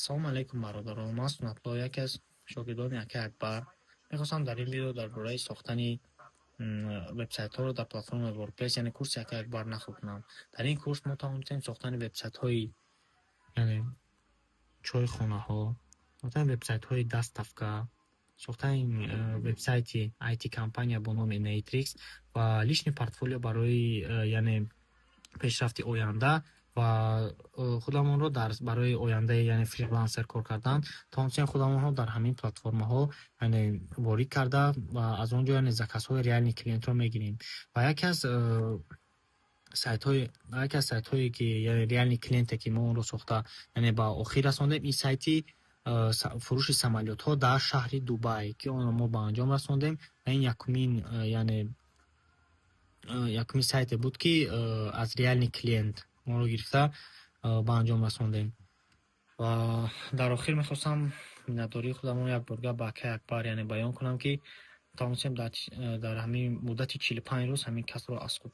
салом алейкум бародарон, ман Сунатулло, яке аз шогирдони Аки Акбар. Мехостам дар ин видео дар бораи сохтани вебсайтҳоро дар платформаи WordPress, яъне курси Аки Акбар нақл кунам. Дар ин курс мо тавонистем сохтани вебсайтҳои яъне чойхонаҳо, сохтани вебсайтҳои даставка, сохтани вебсайти IT компания бо номи Natrix ва лични портфолио барои яъне пешрафти оянда ва худамонро барои ояндаи яъне фрилансер кор кардан тавонистем худамонро дар ҳамин платформаҳо яъне ворид карда ва аз он ҷо яъне заказҳои реални клиентро мегирем. Ва яке аз сайтҳое ки яъне реални клиенте ки мо онро сохта яъне ба охир расондем, ин сайти фурӯши самолётҳо дар шаҳри Дубай ки онро мо ба анҷом расондем. Ин якумин сайте буд ки аз реални клиент моро гирифта ба анҷом расондем. Ва дар охир мехостам миннатдории худамро як боргоҳ ба Аки Акбар яъне баён кунам ки тавонистем дар ҳамин муддати 45 рӯз ҳамин касбро аз худ